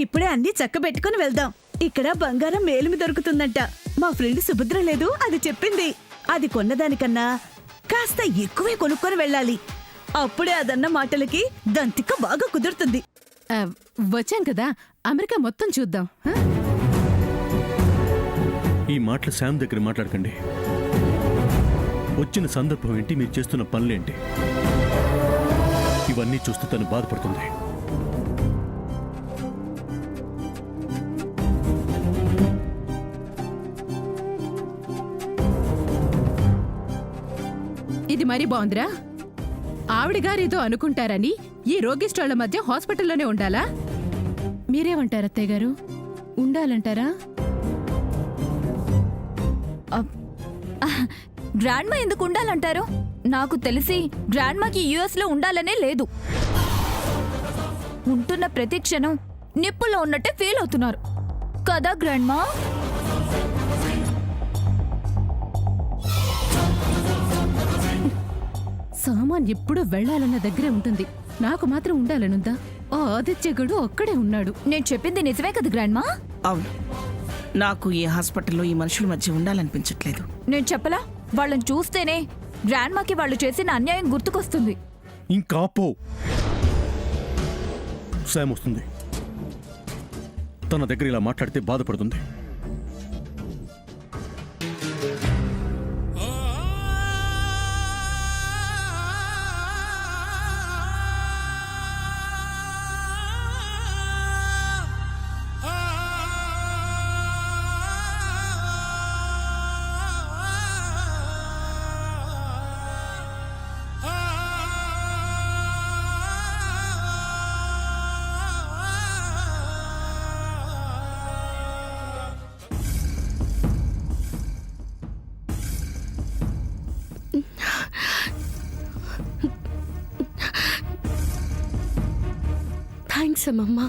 ఇప్పుడే అన్ని చక్కబెట్టుకుని వెళ్దాం. ఇక్కడ బంగారం మేలుమి దొరుకుతుందంట. మా ఫ్రెండ్ సుభద్ర లేదు, అది చెప్పింది. అది కొన్నదానికన్నా కాస్త ఎక్కువే కొనుక్కొని వెళ్ళాలి. అప్పుడే అదన్న మాటలకి దంతిక బాగా కుదురుతుంది. వచ్చాం కదా, అమెరికా మొత్తం చూద్దాం. ఈ మాటలు శామ్ దగ్గర మాట్లాడకండి. వచ్చిన సందర్భం ఏంటి, మీరు చేస్తున్న పనులేంటి, ఇవన్నీ చూస్తూ తను బాధపడుతుంది. ఇది మరీ బాగుందిరా. ఆవిడగారేదో అనుకుంటారని ఈ రోగిస్టాళ్ల మధ్య హాస్పిటల్లోనే ఉండాలా? మీరేమంటారు అత్తయ్య గారు? ఉండాలంటారా? గ్రాండ్మా ఎందుకు ఉండాలంటారు? నాకు తెలిసి గ్రాండ్మాకి యుఎస్ లో ఉండాలనే లేదు. ఉంటున్న ప్రతి క్షణం నిప్పుల్లో ఉన్నట్టే ఫీల్ అవుతున్నారు కదా గ్రాండ్మా? సామాన్ ఎప్పుడూ వెళ్లాలన్న దగ్గరే ఉంటుంది, నాకు మాత్రం ఉండాలనుందా? ఆ ఆదిత్యగడు అక్కడే ఉన్నాడు. నేను చెప్పింది నిజమే కదా గ్రాండ్మా? అవును, నాకు ఈ హాస్పిటల్లో ఈ మనుషుల మధ్య ఉండాలనిపించట్లేదు. నేను చెప్పలా? వాళ్ళని చూస్తేనే గ్రాండ్మాకి వాళ్ళు చేసిన అన్యాయం గుర్తుకొస్తుంది. ఇంకా పో. శామ్ వస్తుంది. తన దగ్గర ఇలా మాట్లాడితే బాధపడుతుంది. థ్యాంక్స్ అమ్మమ్మా.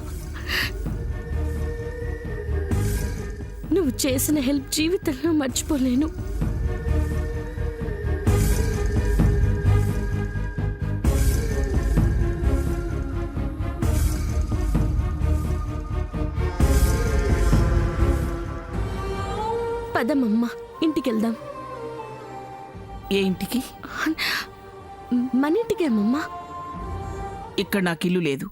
నువ్వు చేసిన హెల్ప్ జీవితంలో మర్చిపోలేను. పదమ్మమ్మా, ఇంటికెళ్దాం. ఏ ఇంటికి? మన ఇంటికే అమ్మమ్మా. ఇక్కడ నాకు ఇల్లు లేదు.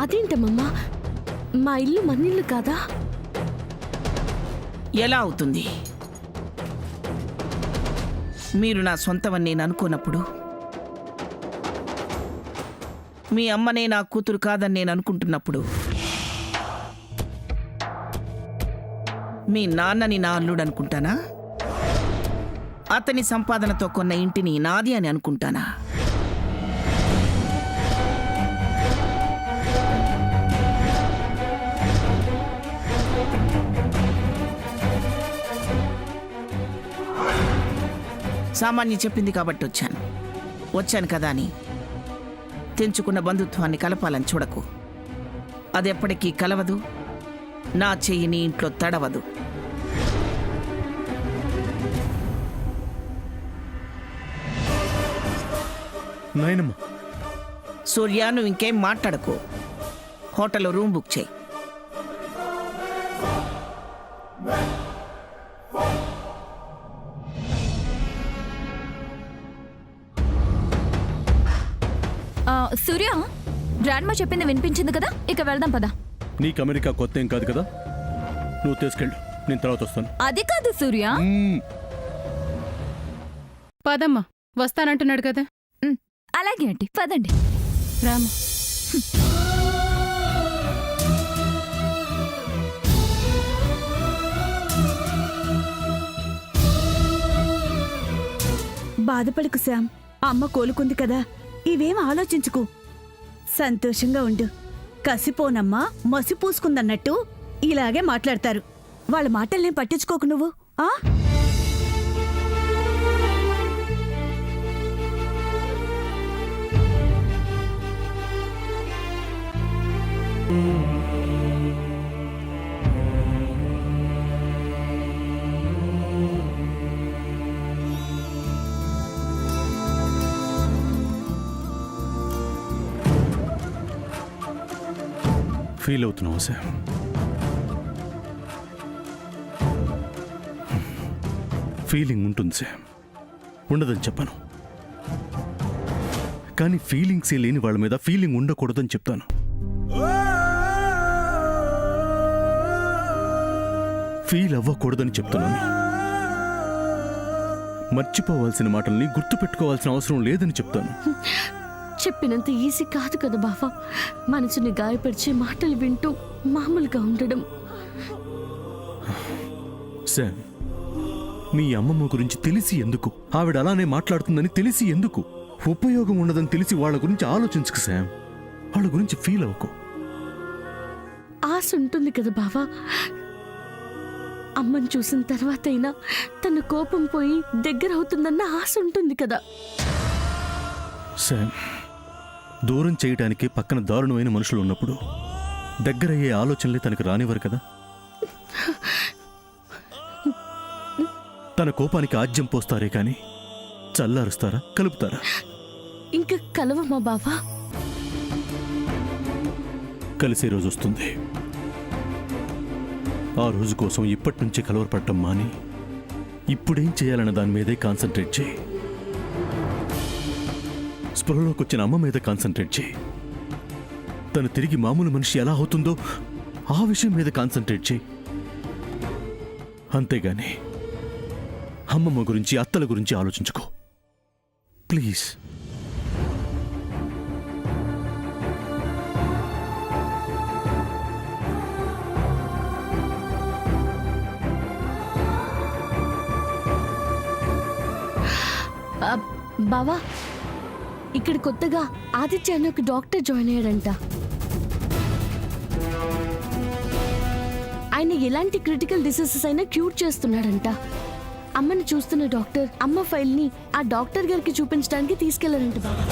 అదేంటమ్మమ్మా, మా ఇల్లు మన ఇల్లు కాదా? ఎలా అవుతుంది? మీరు నా సొంతమని నేను అనుకోనప్పుడు, మీ అమ్మనే నా కూతురు కాదని నేను అనుకుంటున్నప్పుడు, మీ నాన్నని నా అల్లుడు అనుకుంటానా? అతని సంపాదనతో కొన్న ఇంటిని నాది అని అనుకుంటానా? సామాన్య చెప్పింది కాబట్టి వచ్చాను కదా అని తెంచుకున్న బంధుత్వాన్ని కలపాలని చూడకు. అదెప్పటికీ కలవదు, నా చెయ్యి నీ ఇంట్లో తడవదు. నాయనమ్మ, సూర్య, నువ్వు ఇంకేం మాట్లాడకు. హోటల్లో రూమ్ బుక్ చేయి. సూర్య, గ్రాండ్మా చెప్పింది వినిపించింది కదా, ఇక వెళ్దాం పదా. నీకు అమెరికా కొత్త ఏం కాదు కదా, నువ్వు తీసుకెళ్ళు, నేను తర్వాత వస్తాను. అది కాదు సూర్య. పదమ్మా, వస్తానంటున్నాడు కదా. అలాగే అండి, పదండి. రామ. బాధపడకు శామ్, అమ్మ కోలుకుంది కదా, ఇవేం ఆలోచించుకు. సంతోషంగా ఉండు. కసిపోనమ్మా మసి పూసుకుందన్నట్టు ఇలాగే మాట్లాడతారు. వాళ్ళ మాటల్నేం పట్టించుకోకు నువ్వు. ఆ ఫీల్ అవుతున్నావు సార్. ఫీలింగ్ ఉంటుంది సార్, ఉండదని చెప్పను. కానీ ఫీలింగ్సే లేని వాళ్ళ మీద ఫీలింగ్ ఉండకూడదని చెప్తాను. ఫీల్ అవ్వకూడదని చెప్తున్నాను. మర్చిపోవాల్సిన మాటల్ని గుర్తుపెట్టుకోవాల్సిన అవసరం లేదని చెప్తాను. చెప్పినంత ఈజీ కాదు కదా బావా, మనసుని గాయపరిచే మాటలు వింటూ మామూలుగా ఉండడం. శామ్, మీ అమ్మమ్మ గురించి తెలిసి ఎందుకు, ఆవిడ అలానే మాట్లాడుతుందని తెలిసి ఎందుకు, ఉపయోగం ఉండదని తెలిసి వాళ్ళ గురించి ఆలోచించుకు శామ్. వాళ్ళ గురించి ఫీల్ అవ్వకు. ఆశ ఉంటుంది కదా బావా, అమ్మని చూసిన తర్వాత అయినా తన కోపం పోయి దగ్గర అవుతుందన్న ఆశ ఉంటుంది కదా. శామ్, దూరం చేయటానికి పక్కన దారుణమైన మనుషులు ఉన్నప్పుడు దగ్గరయ్యే ఆలోచనలే తనకు రానివ్వరు కదా. తన కోపానికి ఆజ్యం పోస్తారే కానీ చల్లారుస్తారా, కలుపుతారా? ఇంకా కలవమా బావా? కలిసే రోజు వస్తుంది. ఆ రోజు కోసం ఇప్పటి నుంచే కలవరపడటం మాని ఇప్పుడేం చేయాలన్న దాని మీదే కాన్సన్ట్రేట్ చేయి. స్పృహలోకి వచ్చిన అమ్మ మీద కాన్సన్ట్రేట్ చేయి. తను తిరిగి మామూలు మనిషి ఎలా అవుతుందో ఆ విషయం మీద కాన్సన్ట్రేట్ చేయి. అంతేగాని అమ్మమ్మ గురించి, అత్తల గురించి ఆలోచించుకో ప్లీజ్. బావా, ఇక్కడ కొత్తగా ఆదిత్య అనే ఒక డాక్టర్ జాయిన్ అయ్యాడంట. ఆయన ఎలాంటి క్రిటికల్ డిసీజెస్ అయినా క్యూర్ చేస్తున్నాడంట. అమ్మని చూస్తున్న డాక్టర్ అమ్మ ఫైల్ ని ఆ డాక్టర్ గారికి చూపించడానికి తీసుకెళ్లారంట బావా.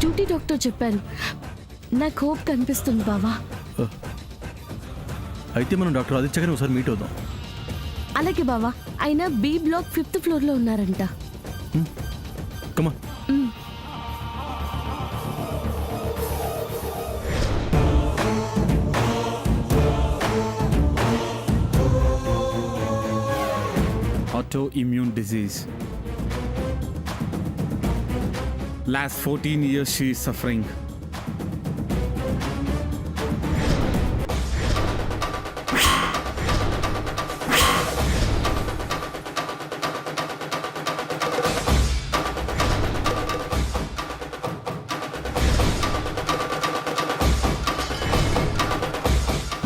డ్యూటీ డాక్టర్ చెప్పారు. నాకు హోప్ కనిపిస్తుంది బావా. అయితే మనం డాక్టర్ ఆదిత్య గారిని ఒకసారి మీట్ అవుదాం. అలాగే బావా, ఆయన బి బ్లాక్ 5th ఫ్లోర్ లో ఉన్నారంట. కమా. Autoimmune disease. Last 14 years she is suffering.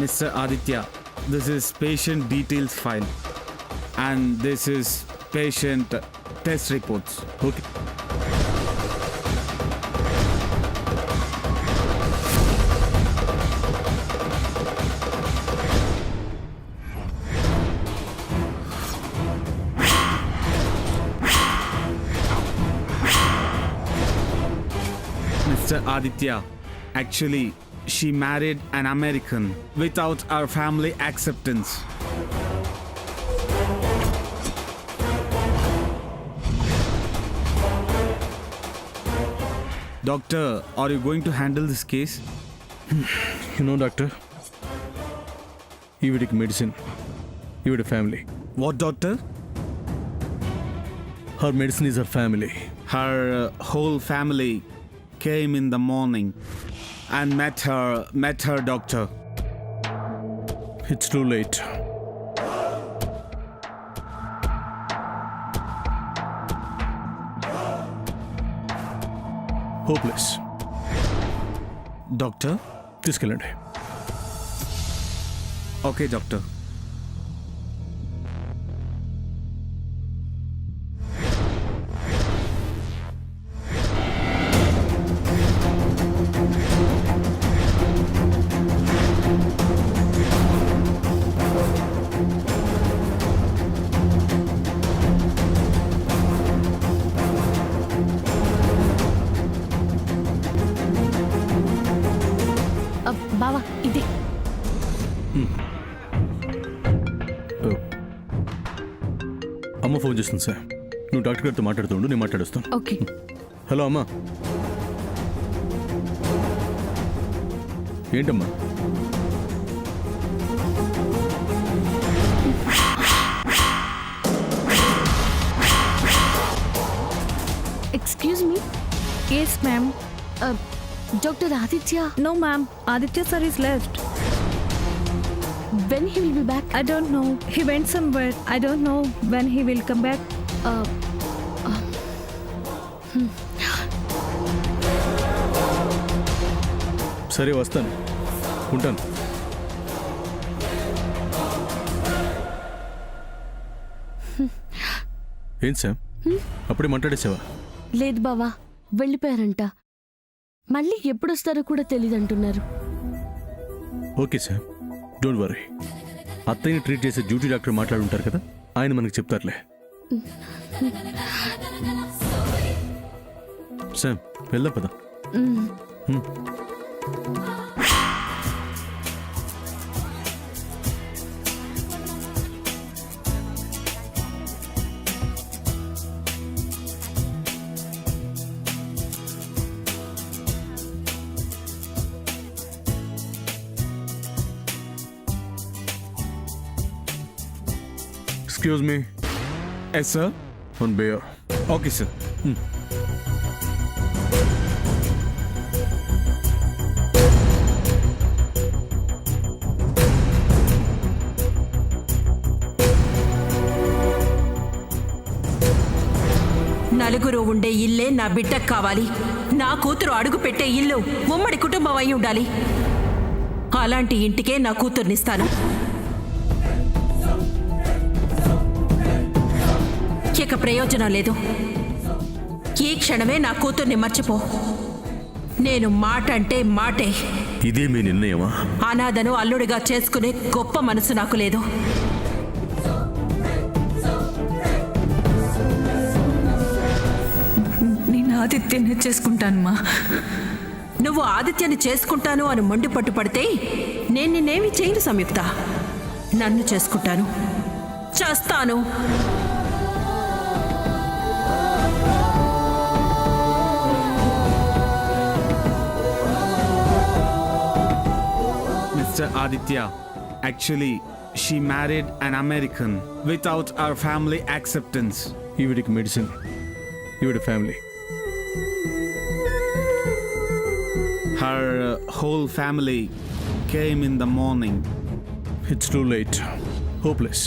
Mr. Aditya, this is patient details file and this is patient test reports. Okay. Mr. Aditya, actually, she married an American without our family acceptance. Doctor, are you going to handle this case? Doctor, ఈవిడికి medicine, ఈవిడ family. What, doctor? Her medicine is her family. Her whole family came in the morning and met her doctor. It's too late. Hopeless. Doctor? తీసుకెళ్ళండి. Okay, doctor. బావా, ఇది అమ్మ phone చేస్తుంది sir. నువ్వు doctor గారితో మాట్లాడుతుండు, నేను మాట్లాడుస్తాను. ఓకే. హలో అమ్మా. ఏంటమ్మా? Excuse me, yes ma'am. Doctor Aditya, no ma'am, Aditya sir is left. When he will be back? I don't know. He went somewhere. I don't know when he will come back. సరే వస్తాను, ఉంటాను. ఏం Sam, అప్పుడే మాట్లాడేసావా? లేదు బావా, వెళ్ళిపోయారంట. మళ్ళీ ఎప్పుడొస్తారో కూడా తెలియదంటున్నారు. Okay Sam, don't worry. అత్తయ్యని ట్రీట్ చేసే డ్యూటీ డాక్టర్ మాట్లాడుంటారు కదా, ఆయన మనకి చెప్తారులే. శామ్, వెళ్దాం పద. Excuse me, Yes, sir. one beer. Okay, sir. నలుగురు ఉండే ఇల్లే నా బిడ్డకు కావాలి. నా కూతురు అడుగు పెట్టే ఇల్లు ఉమ్మడి కుటుంబం అయి ఉండాలి. అలాంటి ఇంటికే నా కూతుర్నిస్తాను. ఇక ప్రయోజనం లేదు. ఈ క్షణమే నా కూతుర్ని మర్చిపో. నేను మాట అంటే మాటే. ఇదే మీ నిర్ణయమా? అనాథను అల్లుడిగా చేసుకునే గొప్ప మనసు నాకు లేదు. నేను ఆదిత్యనే చేసుకుంటానమ్మా. నువ్వు ఆదిత్యాన్ని చేసుకుంటాను అని మొండి పట్టుపడితే నేను నిన్నేమి చేయను సంయుక్త. నన్ను చేసుకుంటాను, చేస్తాను. Mr. Aditya, actually, she married an American without our family acceptance. ఈవిడికి మెడిసిన్, ఈవిడ family. Her whole family came in the morning. It's too late, hopeless.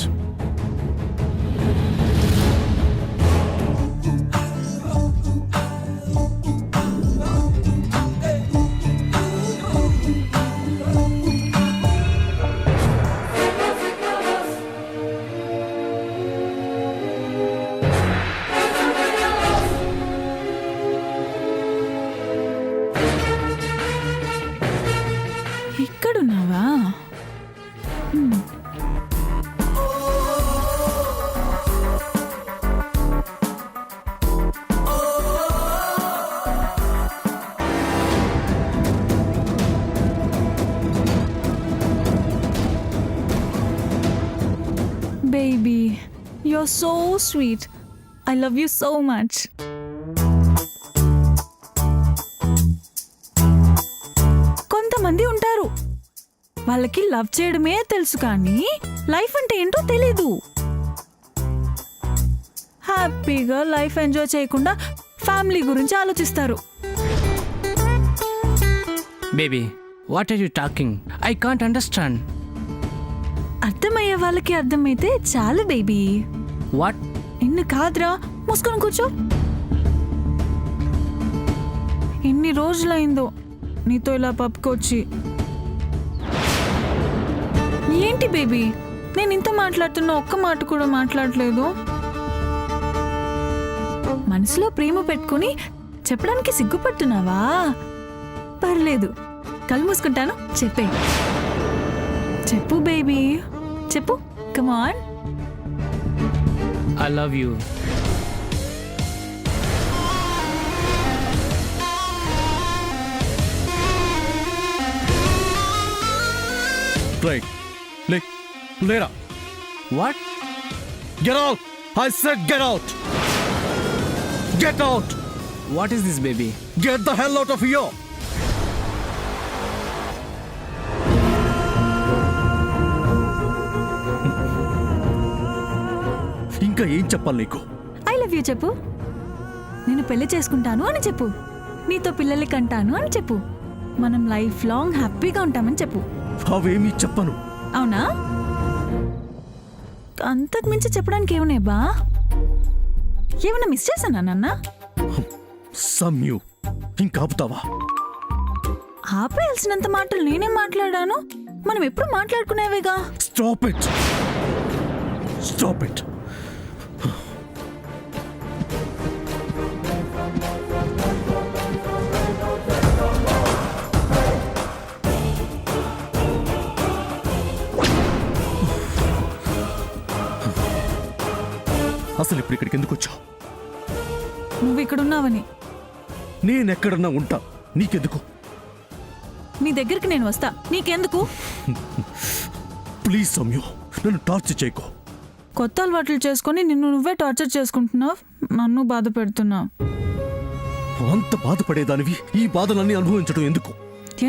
ఇక్కడున్నావా? Baby, you're so sweet. I love you so much. కొంతమంది ఉంటారు, వాళ్ళకి love చేయడమే తెలుసు కానీ life అంటే ఏంటో తెలీదు. హ్యాపీగా లైఫ్ ఎంజాయ్ చేయకుండా ఫ్యామిలీ గురించి ఆలోచిస్తారు. Baby, what are you talking? I can't understand. అర్థమయ్యే వాళ్ళకి అర్థమైతే చాలు బేబీ. What? నిన్ను కాదురా, మూసుకొని కూర్చో. ఎన్ని రోజులైందో నీతో ఇలా పప్పుకొచ్చి. ఏంటి బేబీ, నేను ఇంత మాట్లాడుతున్నా ఒక్క మాట కూడా మాట్లాడలేదు. మనసులో ప్రేమ పెట్టుకుని చెప్పడానికి సిగ్గుపడుతున్నావా? పర్లేదు, కళ్ళు మూసుకుంటాను, చెప్పే. చెప్పు బేబీ, చెప్పు. Come on. I love you. Right. Lera. What? Get out! I said get out! Get out! What is this, baby? Get the hell out of here! ఇంకా ఏం చెప్పాలి నీకు? ఐ లవ్ యూ చెప్పు. నేను పెళ్లి చేసుకుంటాను అని చెప్పు. నీతో పిల్లల్ని కంటాను అని చెప్పు. మనం లైఫ్ లాంగ్ హ్యాపీగా ఉంటామని చెప్పు. అవేమీ చెప్పను. అవునా? అంతకు మించి చెప్పడానికి ఏమున్నాయి బా? ఏమన్నా మిస్ చేశానా నాన్న? సమ్యు, ఇంకా ఆపుతావా? ఆపేయాల్సినంత మాటలు నేనేం మాట్లాడాను? మనం ఎప్పుడు మాట్లాడుకునేవేగా. Stop it, stop it. అసలు ఇప్పుడు ఇక్కడికి ఎందుకు వచ్చావు? నువ్వు ఇక్కడ ఉన్నావని. నేనెక్కడన్నా ఉంటా, నీకెందుకు? నీ దగ్గరికి నేను వస్తా, నీకెందుకు? ప్లీజ్ సౌమ్య, నన్ను టార్చర్ చేయకు. కొత్త అలవాట్లు చేసుకొని నిన్ను నువ్వే టార్చర్ చేసుకుంటున్నావు, నన్ను బాధ పెడుతున్నావు. అంత బాధపడేదానివి ఈ బాధలన్నీ అనుభవించడం ఎందుకు?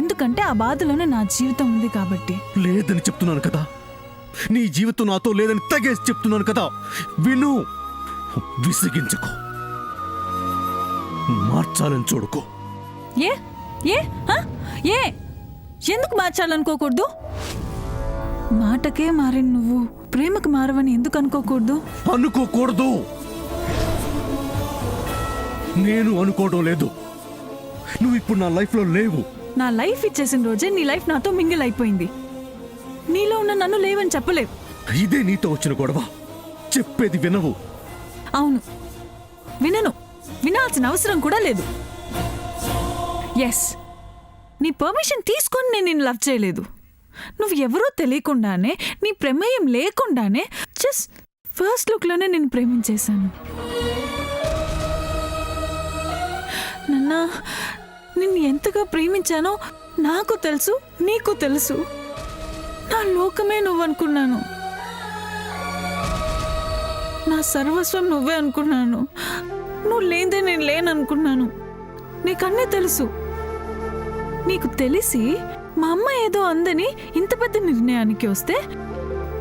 ఎందుకంటే ఆ బాధలోనే నా జీవితం ఉంది కాబట్టి. లేదని చెప్తున్నాను కదా, నీ జీవితం నాతో లేదని తగేసి చెప్తున్నాను కదా. విను, విసిగించకు, మార్చాలని చూడకు. ఏ ఏ హ? ఏ ఎందుకు మార్చాలనుకోకూడదు? మాటకే మారిన నువ్వు ప్రేమకు మారవని ఎందుకు అనుకోకూడదు? అనుకోకూడదు. నేను అనుకోవడం లేదు. నువ్వు ఇప్పుడు నా లైఫ్లో లేవు. నా లైఫ్ ఇచ్చేసిన రోజే నీ లైఫ్ నాతో మింగిల్ అయిపోయింది. నీలో ఉన్న నన్ను లేవని చెప్పలేవు. ఇదే నీతో వచ్చిన గొడవ. చెప్పేది వినవు. అవును, వినను. వినాల్సిన అవసరం కూడా లేదు. ఎస్, నీ పర్మిషన్ తీసుకొని నేను నిన్ను లవ్ చేయలేదు. నువ్వు ఎవరో తెలియకుండానే, నీ ప్రమేయం లేకుండానే జస్ట్ ఫస్ట్ లుక్లోనే నేను ప్రేమించేశాను. నాన్న, నిన్ను ఎంతగా ప్రేమించానో నాకు తెలుసు, నీకు తెలుసు. నా లోకమే నువ్వనుకున్నాను. నా సర్వస్వం నువ్వే అనుకున్నాను. నువ్వు లేదే నేను లేననుకున్నాను. నీకన్నీ తెలుసు. నీకు తెలిసి మా అమ్మ ఏదో అందని ఇంత పెద్ద నిర్ణయానికి వస్తే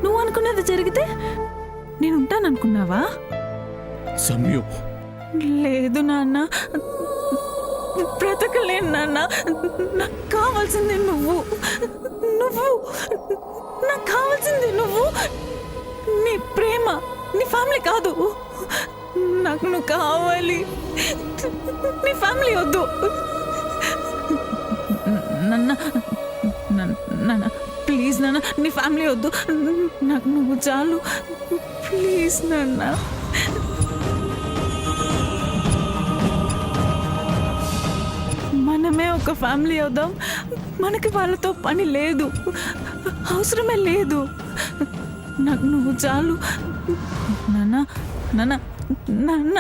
నువ్వు అనుకున్నది జరిగితే నేను ఉంటాననుకున్నావా? సమ్యు, లేదు నాన్న, బ్రతకలేను నాన్న. నాకు కావాల్సింది నువ్వు. నువ్వు నాకు కావాల్సింది నువ్వు. నీ ప్రేమ, నీ ఫ్యామిలీ కాదు. నాకు నువ్వు కావాలి. నీ ఫ్యామిలీ వద్దు. నాన్న ప్లీజ్ నాన్న, నీ ఫ్యామిలీ వద్దు. నాకు నువ్వు చాలు. ప్లీజ్ నాన్న. మనమే ఒక ఫ్యామిలీ అవుదాం. మనకి వాళ్ళతో పని లేదు, అవసరమే లేదు. నాకు నువ్వు చాలు. నాన్న నాన్న నాన్న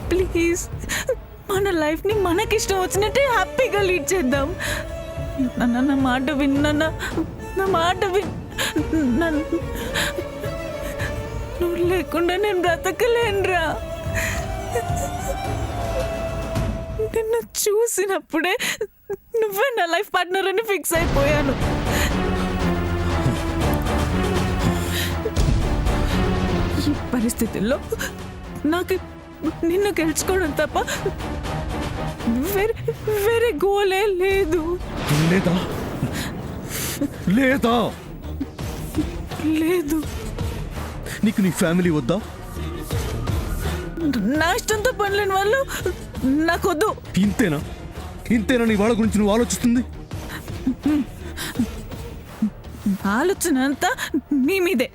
ప్లీజ్, మన లైఫ్ని మనకిష్టం వచ్చినట్టే హ్యాపీగా లీడ్ చేద్దాం. నాన్న, నా మాట విన్ నాన్న, నా మాట విన్. నువ్వు లేకుండా నేను బ్రతకలేనురా. నిన్ను చూసినప్పుడే నువ్వే నా లైఫ్ పార్ట్నర్ అని ఫిక్స్ అయిపోయాను. ఈ పరిస్థితుల్లో నాకు నిన్ను గెలుచుకోవడం తప్ప వేరే గోలే లేదు. లేదా లేదా లేదు. నీకు నీ ఫ్యామిలీ వద్దా? నా ఇష్టంతో పనిలేని వాళ్ళు నాకొద్దు. ఇంతేనా? ఇంతేనా నీ వాళ్ళ గురించి నువ్వు ఆలోచిస్తుంది? ఆలోచన అంతా నీ మీదే.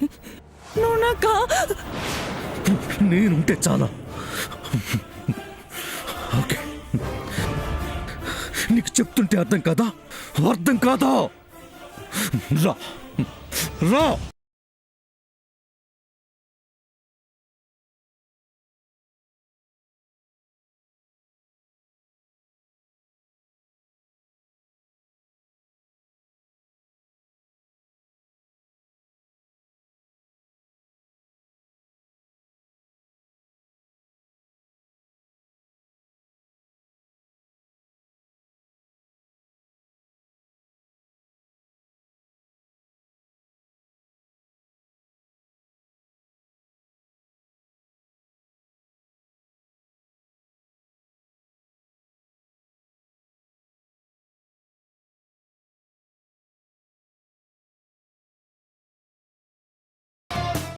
నువ్వు నాకా నేనుంటే చాలా. ఓకే, నీకు చెప్తుంటే అర్థం కాదా? అర్థం కాదా? రా రా.